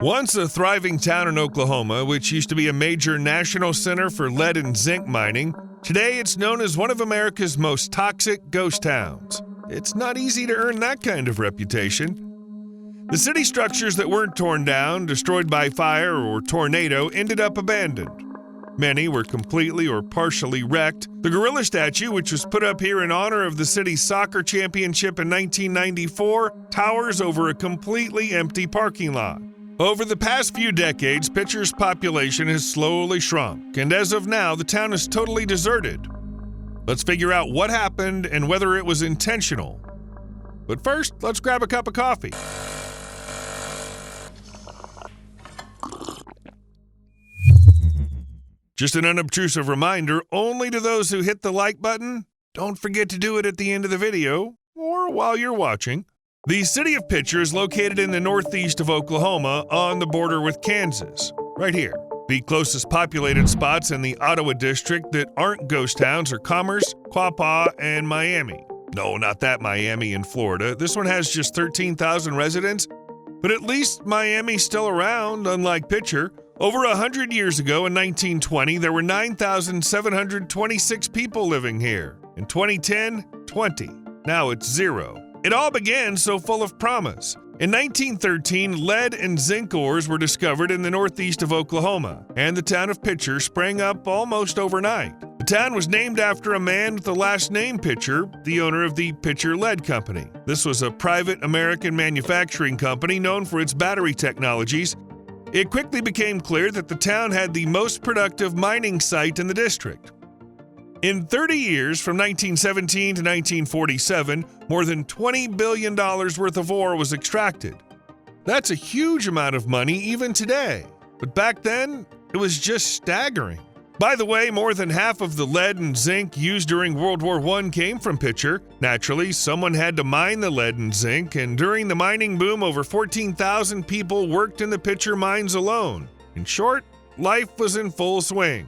Once a thriving town in Oklahoma, which used to be a major national center for lead and zinc mining, today it's known as one of America's most toxic ghost towns. It's not easy to earn that kind of reputation. The city structures that weren't torn down, destroyed by fire or tornado, ended up abandoned. Many were completely or partially wrecked. The gorilla statue, which was put up here in honor of the city's soccer championship in 1994, towers over a completely empty parking lot. Over the past few decades, Picher's population has slowly shrunk, and as of now, the town is totally deserted. Let's figure out what happened and whether it was intentional. But first, let's grab a cup of coffee. Just an unobtrusive reminder, only to those who hit the like button. Don't forget to do it at the end of the video, or while you're watching. The city of Picher is located in the northeast of Oklahoma on the border with Kansas, right here. The closest populated spots in the Ottawa district that aren't ghost towns are Commerce, Quapaw, and Miami. No, not that Miami in Florida. This one has just 13,000 residents, but at least Miami's still around, unlike Picher. Over 100 years ago, in 1920, there were 9,726 people living here. In 2010, 20. Now it's 0. It all began so full of promise. In 1913, lead and zinc ores were discovered in the northeast of Oklahoma, and the town of Picher sprang up almost overnight. The town was named after a man with the last name Picher, the owner of the Picher Lead Company. This was a private American manufacturing company known for its battery technologies. It quickly became clear that the town had the most productive mining site in the district. In 30 years, from 1917 to 1947, more than $20 billion worth of ore was extracted. That's a huge amount of money even today, but back then, it was just staggering. By the way, more than half of the lead and zinc used during World War I came from Picher. Naturally, someone had to mine the lead and zinc, and during the mining boom, over 14,000 people worked in the Picher mines alone. In short, life was in full swing.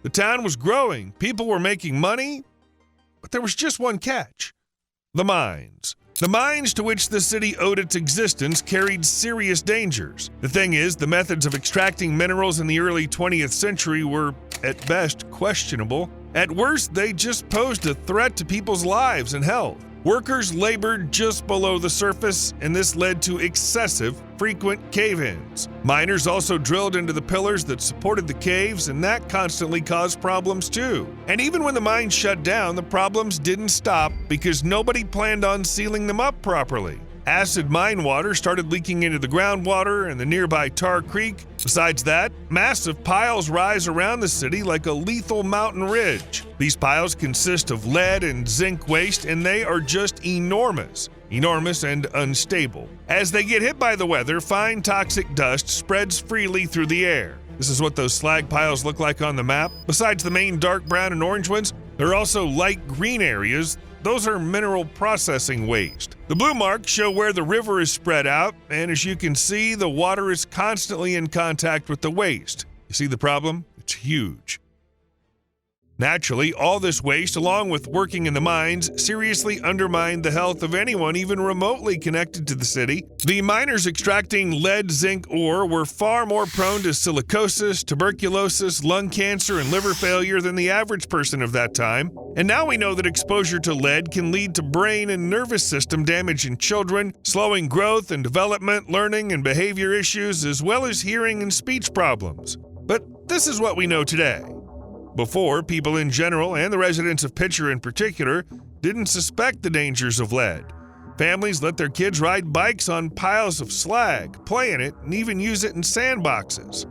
The town was growing, people were making money, but there was just one catch: the mines. The mines to which the city owed its existence carried serious dangers. The thing is, the methods of extracting minerals in the early 20th century were, at best, questionable. At worst, they just posed a threat to people's lives and health. Workers labored just below the surface, and this led to excessive, frequent cave-ins. Miners also drilled into the pillars that supported the caves, and that constantly caused problems too. And even when the mines shut down, the problems didn't stop because nobody planned on sealing them up properly. Acid mine water started leaking into the groundwater and the nearby Tar Creek. Besides that, massive piles rise around the city like a lethal mountain ridge. These piles consist of lead and zinc waste, and they are just enormous and unstable. As they get hit by the weather, fine toxic dust spreads freely through the air. This is what those slag piles look like on the map. Besides the main dark brown and orange ones, there are also light green areas. Those are mineral processing waste. The blue marks show where the river is spread out, and as you can see, the water is constantly in contact with the waste. You see the problem? It's huge. Naturally, all this waste, along with working in the mines, seriously undermined the health of anyone even remotely connected to the city. The miners extracting lead-zinc ore were far more prone to silicosis, tuberculosis, lung cancer, and liver failure than the average person of that time. And now we know that exposure to lead can lead to brain and nervous system damage in children, slowing growth and development, learning and behavior issues, as well as hearing and speech problems. But this is what we know today. Before, people in general, and the residents of Picher in particular, didn't suspect the dangers of lead. Families let their kids ride bikes on piles of slag, play in it, and even use it in sandboxes.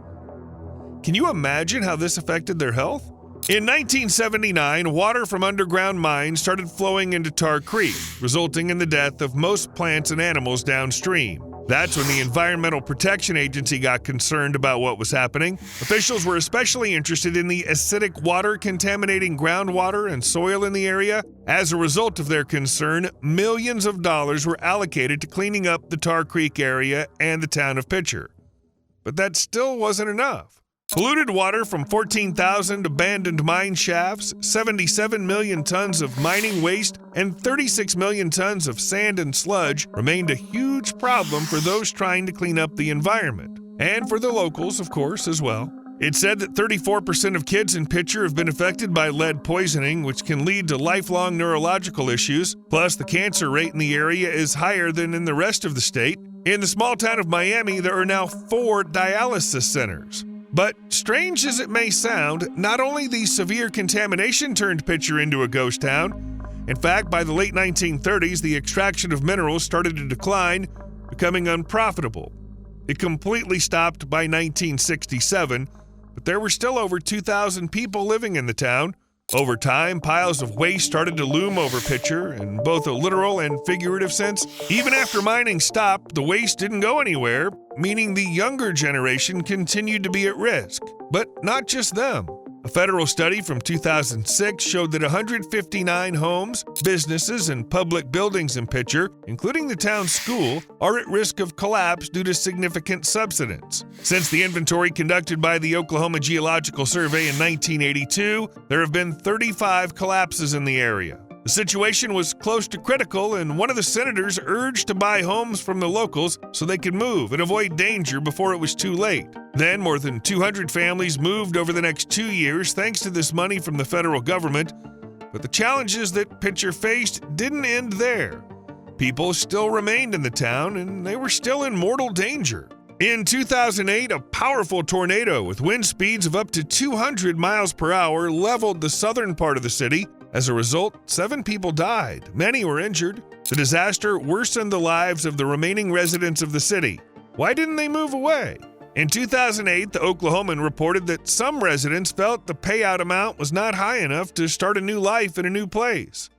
Can you imagine how this affected their health? In 1979, water from underground mines started flowing into Tar Creek, resulting in the death of most plants and animals downstream. That's when the Environmental Protection Agency got concerned about what was happening. Officials were especially interested in the acidic water contaminating groundwater and soil in the area. As a result of their concern, millions of dollars were allocated to cleaning up the Tar Creek area and the town of Picher. But that still wasn't enough. Polluted water from 14,000 abandoned mine shafts, 77 million tons of mining waste, and 36 million tons of sand and sludge remained a huge problem for those trying to clean up the environment. and for the locals, of course, as well. It said that 34% of kids in Picher have been affected by lead poisoning, which can lead to lifelong neurological issues. Plus, the cancer rate in the area is higher than in the rest of the state. In the small town of Miami, there are now 4 dialysis centers. But strange as it may sound, not only the severe contamination turned Picher into a ghost town. In fact, by the late 1930s, the extraction of minerals started to decline, becoming unprofitable. It completely stopped by 1967, but there were still over 2,000 people living in the town. Over time, piles of waste started to loom over Picher in both a literal and figurative sense. Even after mining stopped, the waste didn't go anywhere, meaning the younger generation continued to be at risk. But not just them. A federal study from 2006 showed that 159 homes, businesses, and public buildings in Picher, including the town's school, are at risk of collapse due to significant subsidence. Since the inventory conducted by the Oklahoma Geological Survey in 1982, there have been 35 collapses in the area. The situation was close to critical, and one of the senators urged to buy homes from the locals so they could move and avoid danger before it was too late. Then, more than 200 families moved over the next 2 years thanks to this money from the federal government. But the challenges that Picher faced didn't end there. People still remained in the town, and they were still in mortal danger. In 2008, a powerful tornado with wind speeds of up to 200 miles per hour leveled the southern part of the city. As a result, 7 people died. Many were injured. The disaster worsened the lives of the remaining residents of the city. Why didn't they move away? In 2008, the Oklahoman reported that some residents felt the payout amount was not high enough to start a new life in a new place.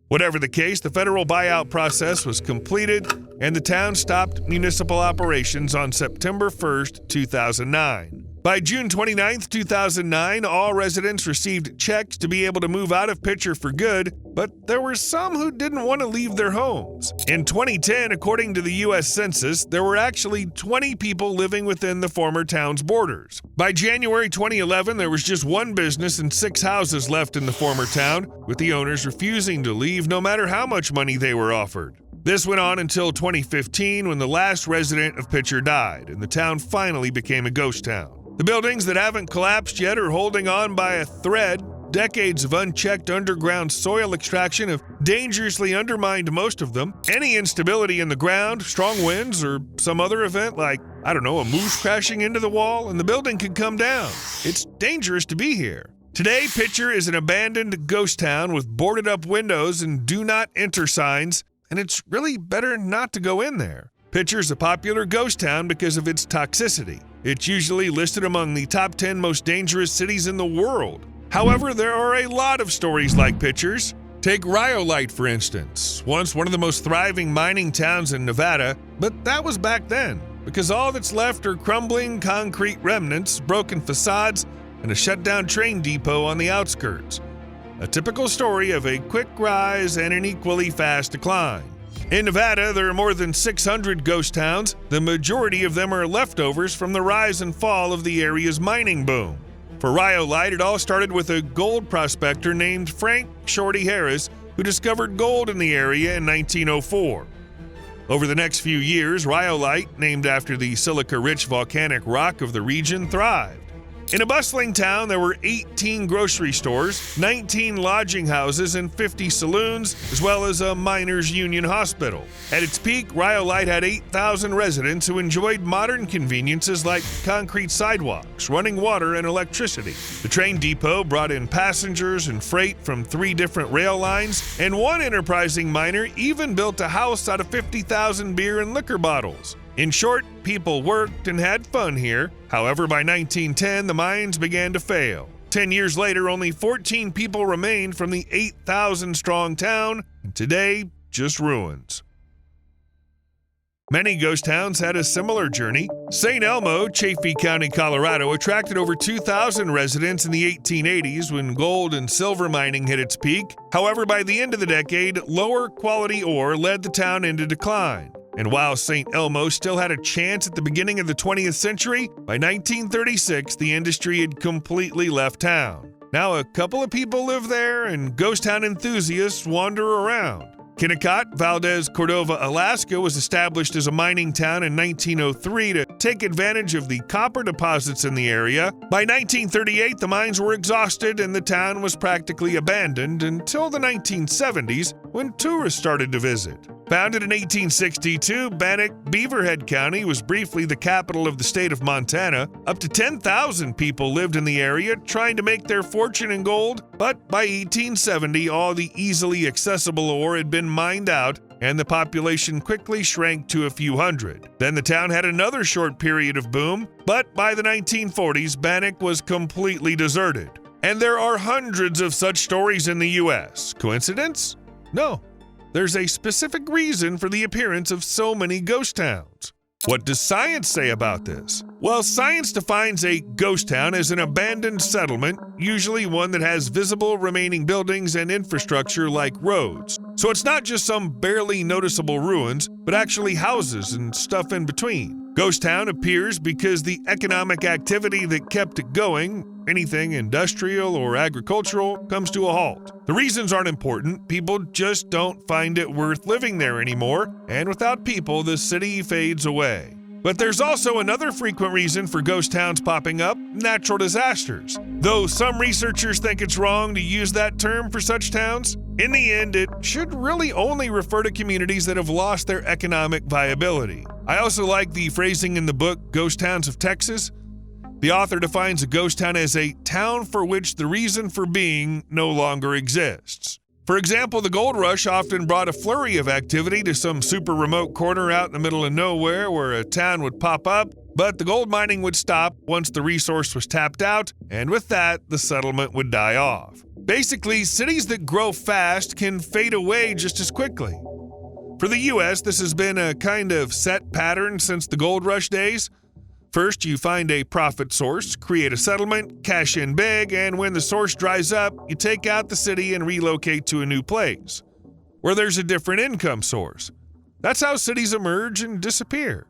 Whatever the case, the federal buyout process was completed, and the town stopped municipal operations on September 1st, 2009. By June 29, 2009, all residents received checks to be able to move out of Picher for good, but there were some who didn't want to leave their homes. In 2010, according to the U.S. Census, there were actually 20 people living within the former town's borders. By January 2011, there was just 1 business and 6 houses left in the former town, with the owners refusing to leave no matter how much money they were offered. This went on until 2015, when the last resident of Picher died, and the town finally became a ghost town. The buildings that haven't collapsed yet are holding on by a thread. Decades of unchecked underground soil extraction have dangerously undermined most of them. Any instability in the ground, strong winds, or some other event like, a moose crashing into the wall, and the building could come down. It's dangerous to be here. Today, Picher is an abandoned ghost town with boarded up windows and do not enter signs, and it's really better not to go in there. Picher's a popular ghost town because of its toxicity. It's usually listed among the top 10 most dangerous cities in the world. However, there are a lot of stories like Picher's. Take Rhyolite, for instance, once one of the most thriving mining towns in Nevada, but that was back then, because all that's left are crumbling concrete remnants, broken facades, and a shut-down train depot on the outskirts. A typical story of a quick rise and an equally fast decline. In Nevada, there are more than 600 ghost towns. The majority of them are leftovers from the rise and fall of the area's mining boom. For Rhyolite, it all started with a gold prospector named Frank Shorty Harris, who discovered gold in the area in 1904. Over the next few years, Rhyolite, named after the silica-rich volcanic rock of the region, thrived. In a bustling town, there were 18 grocery stores, 19 lodging houses, and 50 saloons, as well as a miners' union hospital. At its peak, Rhyolite had 8,000 residents who enjoyed modern conveniences like concrete sidewalks, running water, and electricity. The train depot brought in passengers and freight from 3 different rail lines, and one enterprising miner even built a house out of 50,000 beer and liquor bottles. In short, people worked and had fun here. However, by 1910, the mines began to fail. 10 years later, only 14 people remained from the 8,000-strong town, and today, just ruins. Many ghost towns had a similar journey. St. Elmo, Chaffee County, Colorado, attracted over 2,000 residents in the 1880s when gold and silver mining hit its peak. However, by the end of the decade, lower quality ore led the town into decline. And while St. Elmo still had a chance at the beginning of the 20th century, by 1936, the industry had completely left town. Now a couple of people live there, and ghost town enthusiasts wander around. Kennecott, Valdez, Cordova, Alaska was established as a mining town in 1903 to take advantage of the copper deposits in the area. By 1938, the mines were exhausted and the town was practically abandoned until the 1970s when tourists started to visit. Founded in 1862, Bannock, Beaverhead County was briefly the capital of the state of Montana. Up to 10,000 people lived in the area trying to make their fortune in gold, but by 1870, all the easily accessible ore had been mined out and the population quickly shrank to a few hundred. Then the town had another short period of boom, but by the 1940s, Bannock was completely deserted. And there are hundreds of such stories in the U.S. Coincidence? No. There's a specific reason for the appearance of so many ghost towns. What does science say about this? Well, science defines a ghost town as an abandoned settlement, usually one that has visible remaining buildings and infrastructure like roads. So it's not just some barely noticeable ruins, but actually houses and stuff in between. Ghost town appears because the economic activity that kept it going, anything industrial or agricultural, comes to a halt. The reasons aren't important, people just don't find it worth living there anymore, and without people, the city fades away. But there's also another frequent reason for ghost towns popping up: natural disasters. Though some researchers think it's wrong to use that term for such towns, in the end, it should really only refer to communities that have lost their economic viability. I also like the phrasing in the book, Ghost Towns of Texas. The author defines a ghost town as a town for which the reason for being no longer exists. For example, the gold rush often brought a flurry of activity to some super remote corner out in the middle of nowhere where a town would pop up, but the gold mining would stop once the resource was tapped out, and with that, the settlement would die off. Basically, cities that grow fast can fade away just as quickly. For the U.S., this has been a kind of set pattern since the gold rush days. First, you find a profit source, create a settlement, cash in big, and when the source dries up, you take out the city and relocate to a new place, where there's a different income source. That's how cities emerge and disappear.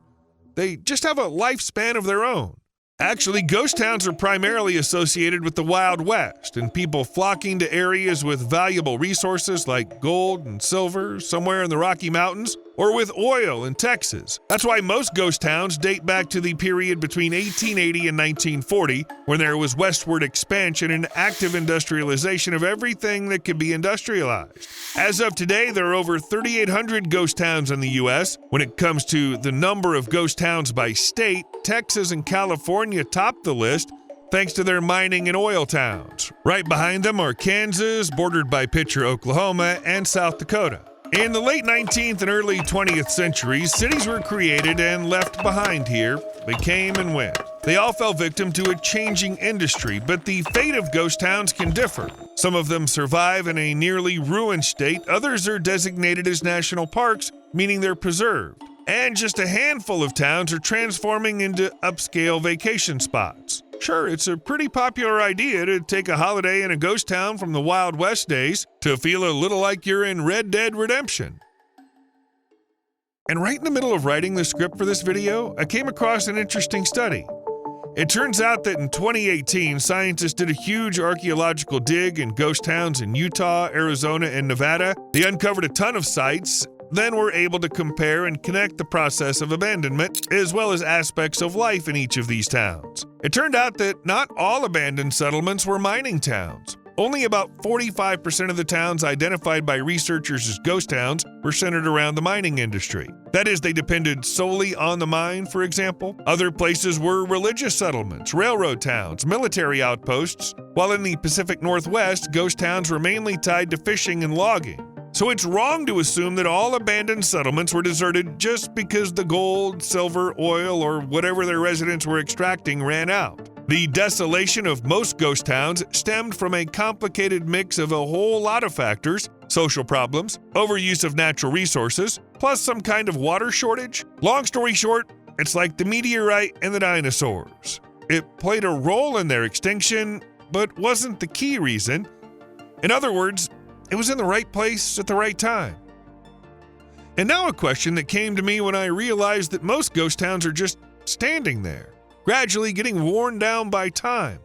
They just have a lifespan of their own. Actually, ghost towns are primarily associated with the Wild West and people flocking to areas with valuable resources like gold and silver somewhere in the Rocky Mountains, or with oil in Texas. That's why most ghost towns date back to the period between 1880 and 1940, when there was westward expansion and active industrialization of everything that could be industrialized. As of today, there are over 3,800 ghost towns in the U.S. When it comes to the number of ghost towns by state, Texas and California top the list, thanks to their mining and oil towns. Right behind them are Kansas, bordered by Picher, Oklahoma, and South Dakota. In the late 19th and early 20th centuries, cities were created and left behind here. They came and went. They all fell victim to a changing industry, but the fate of ghost towns can differ. Some of them survive in a nearly ruined state, others are designated as national parks, meaning they're preserved. And just a handful of towns are transforming into upscale vacation spots. Sure, it's a pretty popular idea to take a holiday in a ghost town from the Wild West days to feel a little like you're in Red Dead Redemption. And right in the middle of writing the script for this video, I came across an interesting study. It turns out that in 2018, scientists did a huge archaeological dig in ghost towns in Utah, Arizona, and Nevada. They uncovered a ton of sites, then were able to compare and connect the process of abandonment, as well as aspects of life in each of these towns. It turned out that not all abandoned settlements were mining towns. Only about 45% of the towns identified by researchers as ghost towns were centered around the mining industry. That is, they depended solely on the mine, for example. Other places were religious settlements, railroad towns, military outposts, while in the Pacific Northwest, ghost towns were mainly tied to fishing and logging. So it's wrong to assume that all abandoned settlements were deserted just because the gold, silver, oil, or whatever their residents were extracting ran out. The desolation of most ghost towns stemmed from a complicated mix of a whole lot of factors: social problems, overuse of natural resources, plus some kind of water shortage. Long story short, it's like the meteorite and the dinosaurs. It played a role in their extinction, but wasn't the key reason. In other words, it was in the right place at the right time. And now a question that came to me when I realized that most ghost towns are just standing there, gradually getting worn down by time.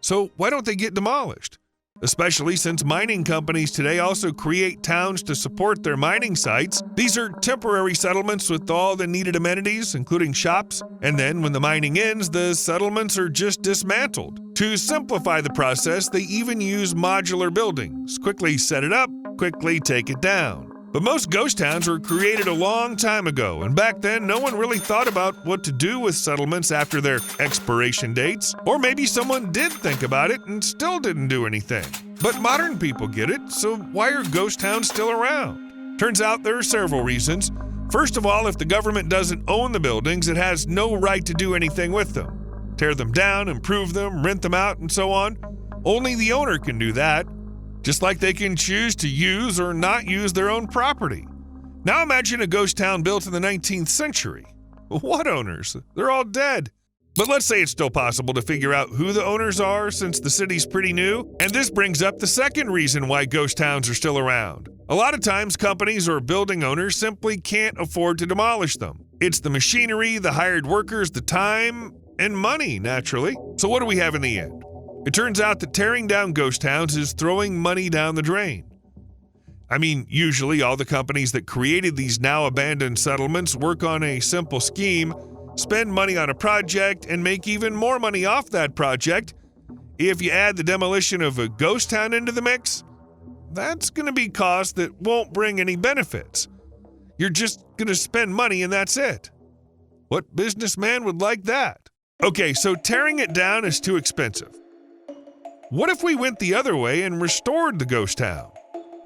So why don't they get demolished? especially since mining companies today also create towns to support their mining sites. These are temporary settlements with all the needed amenities, including shops, and then when the mining ends, the settlements are just dismantled. To simplify the process, they even use modular buildings. Quickly set it up, quickly take it down. But most ghost towns were created a long time ago, and back then no one really thought about what to do with settlements after their expiration dates. Or maybe someone did think about it and still didn't do anything. But modern people get it, so why are ghost towns still around? Turns out there are several reasons. First of all, if the government doesn't own the buildings, it has no right to do anything with them. Tear them down, improve them, rent them out, and so on. Only the owner can do that. Just like they can choose to use or not use their own property. Now imagine a ghost town built in the 19th century. What owners? They're all dead. But let's say it's still possible to figure out who the owners are since the city's pretty new. And this brings up the second reason why ghost towns are still around. A lot of times companies or building owners simply can't afford to demolish them. It's the machinery, the hired workers, the time, and money, naturally. So what do we have in the end? It turns out that tearing down ghost towns is throwing money down the drain. I mean, usually all the companies that created these now abandoned settlements work on a simple scheme, spend money on a project, and make even more money off that project. If you add the demolition of a ghost town into the mix, that's going to be cost that won't bring any benefits. You're just going to spend money and that's it. What businessman would like that? Okay, so tearing it down is too expensive. What if we went the other way and restored the ghost town?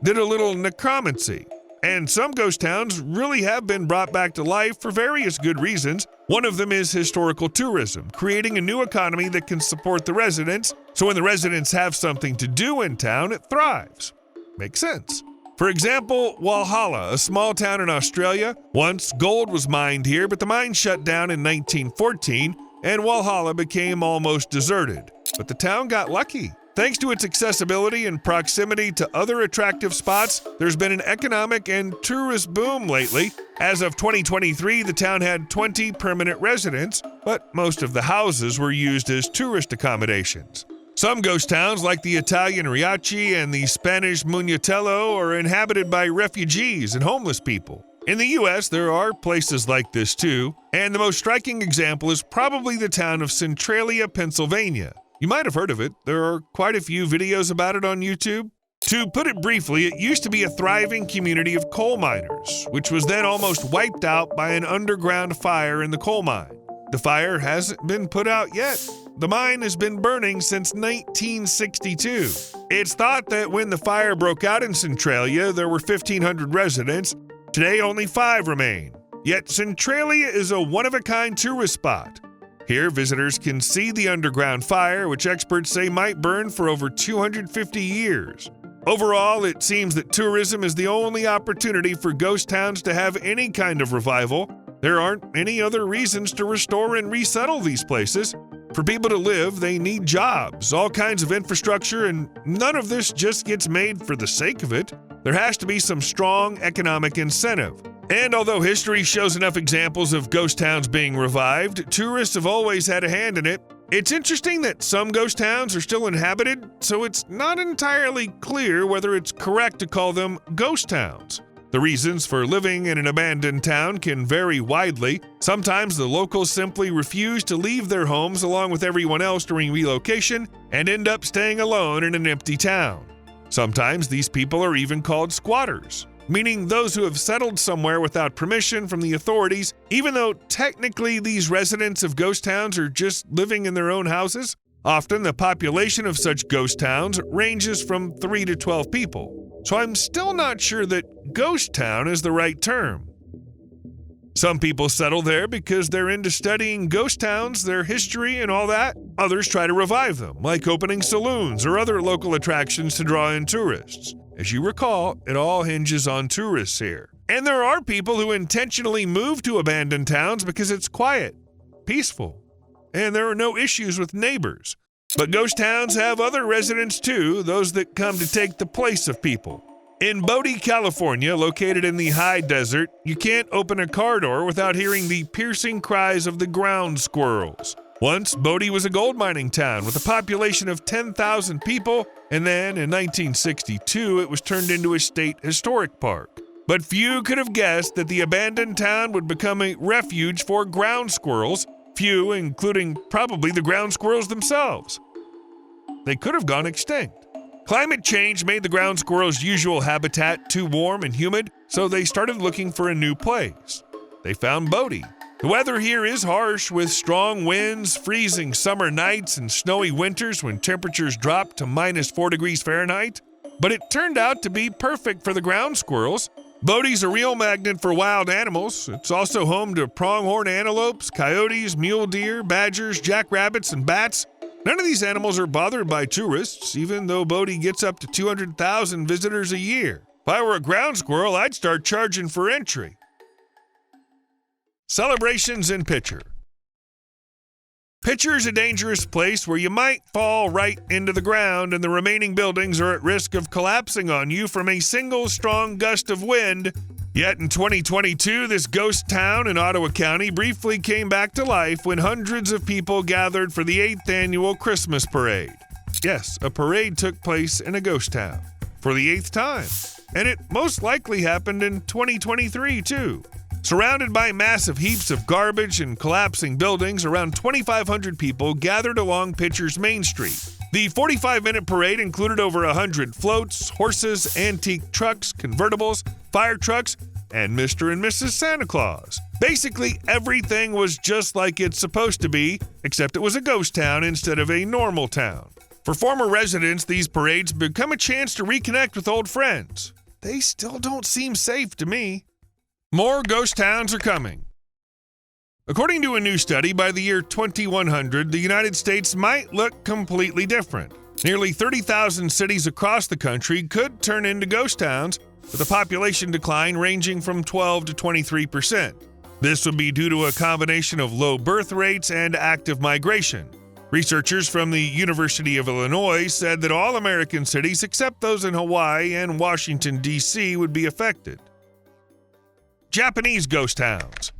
Did a little necromancy? And some ghost towns really have been brought back to life for various good reasons. One of them is historical tourism, creating a new economy that can support the residents, so when the residents have something to do in town, it thrives. Makes sense. For example, Walhalla, a small town in Australia. Once gold was mined here, but the mine shut down in 1914, and Walhalla became almost deserted. But the town got lucky. Thanks to its accessibility and proximity to other attractive spots, there's been an economic and tourist boom lately. As of 2023, the town had 20 permanent residents, but most of the houses were used as tourist accommodations. Some ghost towns, like the Italian Riachi and the Spanish Muñatello, are inhabited by refugees and homeless people. In the U.S., there are places like this too, and the most striking example is probably the town of Centralia, Pennsylvania. You might have heard of it. There are quite a few videos about it on YouTube. To put it briefly, it used to be a thriving community of coal miners, which was then almost wiped out by an underground fire in the coal mine. The fire hasn't been put out yet. The mine has been burning since 1962. It's thought that when the fire broke out in Centralia, there were 1,500 residents. Today, only 5 remain. Yet Centralia is a one-of-a-kind tourist spot. Here, visitors can see the underground fire, which experts say might burn for over 250 years. Overall, it seems that tourism is the only opportunity for ghost towns to have any kind of revival. There aren't any other reasons to restore and resettle these places. For people to live, they need jobs, all kinds of infrastructure, and none of this just gets made for the sake of it. There has to be some strong economic incentive. And although history shows enough examples of ghost towns being revived, tourists have always had a hand in it. It's interesting that some ghost towns are still inhabited, so it's not entirely clear whether it's correct to call them ghost towns. The reasons for living in an abandoned town can vary widely. Sometimes the locals simply refuse to leave their homes along with everyone else during relocation and end up staying alone in an empty town. Sometimes these people are even called squatters, meaning those who have settled somewhere without permission from the authorities, even though technically these residents of ghost towns are just living in their own houses. Often the population of such ghost towns ranges from 3 to 12 people, so I'm still not sure that ghost town is the right term. Some people settle there because they're into studying ghost towns, their history, and all that. Others try to revive them, like opening saloons or other local attractions to draw in tourists. As you recall, it all hinges on tourists here. And there are people who intentionally move to abandoned towns because it's quiet, peaceful, and there are no issues with neighbors. But ghost towns have other residents too, those that come to take the place of people. In Bodie, California, located in the high desert, you can't open a car door without hearing the piercing cries of the ground squirrels. Once, Bodie was a gold mining town with a population of 10,000 people, and then in 1962 it was turned into a state historic park. But few could have guessed that the abandoned town would become a refuge for ground squirrels, few including probably the ground squirrels themselves. They could have gone extinct. Climate change made the ground squirrel's usual habitat too warm and humid, so they started looking for a new place. They found Bodie. The weather here is harsh, with strong winds, freezing summer nights, and snowy winters when temperatures drop to -4 degrees Fahrenheit. But it turned out to be perfect for the ground squirrels. Bodie's a real magnet for wild animals. It's also home to pronghorn antelopes, coyotes, mule deer, badgers, jackrabbits, and bats. None of these animals are bothered by tourists, even though Bodie gets up to 200,000 visitors a year. If I were a ground squirrel, I'd start charging for entry. Celebrations in Picher. Picher is a dangerous place where you might fall right into the ground and the remaining buildings are at risk of collapsing on you from a single strong gust of wind. Yet in 2022, this ghost town in Ottawa County briefly came back to life when hundreds of people gathered for the 8th annual Christmas parade. Yes, a parade took place in a ghost town for the 8th time, and it most likely happened in 2023 too. Surrounded by massive heaps of garbage and collapsing buildings, around 2,500 people gathered along Picher's Main Street. The 45-minute parade included over 100 floats, horses, antique trucks, convertibles, fire trucks, and Mr. and Mrs. Santa Claus. Basically, everything was just like it's supposed to be, except it was a ghost town instead of a normal town. For former residents, these parades become a chance to reconnect with old friends. They still don't seem safe to me. More ghost towns are coming. According to a new study, by the year 2100, the United States might look completely different. Nearly 30,000 cities across the country could turn into ghost towns, with a population decline ranging from 12 to 23%. This would be due to a combination of low birth rates and active migration. Researchers from the University of Illinois said that all American cities except those in Hawaii and Washington, D.C. would be affected. Japanese ghost towns.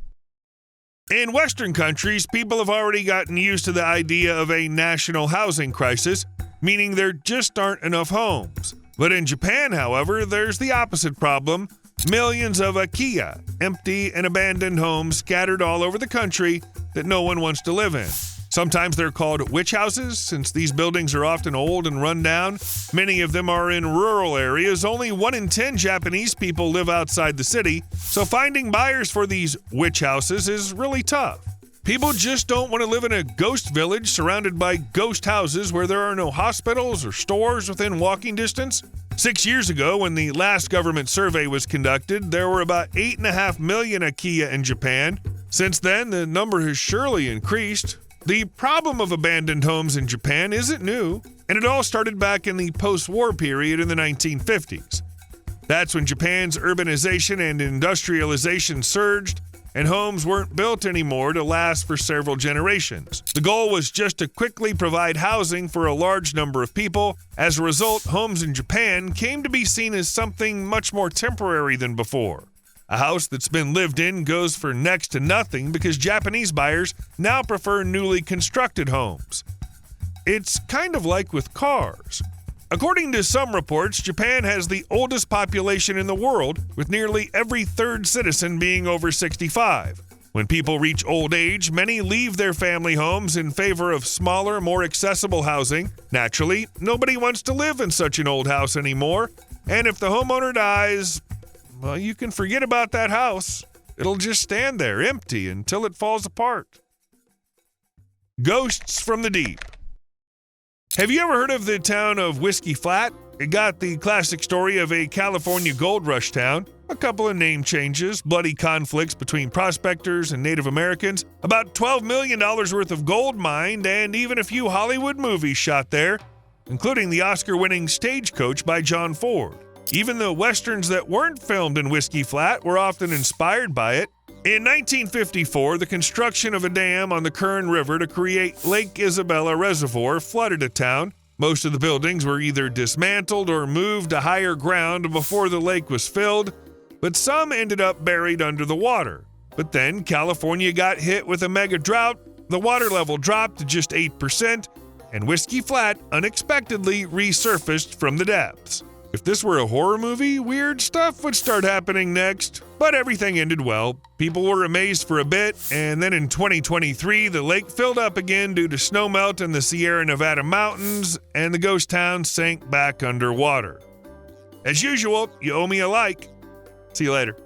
In Western countries, people have already gotten used to the idea of a national housing crisis, meaning there just aren't enough homes. But in Japan, however, there's the opposite problem. Millions of Ikea, empty and abandoned homes scattered all over the country that no one wants to live in. Sometimes they're called witch houses, since these buildings are often old and run down. Many of them are in rural areas. Only 1 in 10 Japanese people live outside the city, so finding buyers for these witch houses is really tough. People just don't want to live in a ghost village surrounded by ghost houses where there are no hospitals or stores within walking distance. 6 years ago, when the last government survey was conducted, there were about 8.5 million Ikea in Japan. Since then, the number has surely increased. The problem of abandoned homes in Japan isn't new, and it all started back in the post-war period in the 1950s. That's when Japan's urbanization and industrialization surged, and homes weren't built anymore to last for several generations. The goal was just to quickly provide housing for a large number of people. As a result, homes in Japan came to be seen as something much more temporary than before. A house that's been lived in goes for next to nothing because Japanese buyers now prefer newly constructed homes. It's kind of like with cars. According to some reports, Japan has the oldest population in the world, with nearly every third citizen being over 65. When people reach old age, many leave their family homes in favor of smaller, more accessible housing. Naturally, nobody wants to live in such an old house anymore, and if the homeowner dies, well, you can forget about that house. It'll just stand there empty until it falls apart. Ghosts from the deep. Have you ever heard of the town of Whiskey Flat? It got the classic story of a California gold rush town, a couple of name changes, bloody conflicts between prospectors and Native Americans, about $12 million worth of gold mined, and even a few Hollywood movies shot there, including the Oscar-winning Stagecoach by John Ford. Even the westerns that weren't filmed in Whiskey Flat were often inspired by it. In 1954, the construction of a dam on the Kern River to create Lake Isabella Reservoir flooded a town. Most of the buildings were either dismantled or moved to higher ground before the lake was filled, but some ended up buried under the water. But then California got hit with a mega drought, the water level dropped to just 8%, and Whiskey Flat unexpectedly resurfaced from the depths. If this were a horror movie, weird stuff would start happening next. But everything ended well. People were amazed for a bit, and then in 2023, the lake filled up again due to snowmelt in the Sierra Nevada mountains, and the ghost town sank back underwater. As usual, you owe me a like. See you later.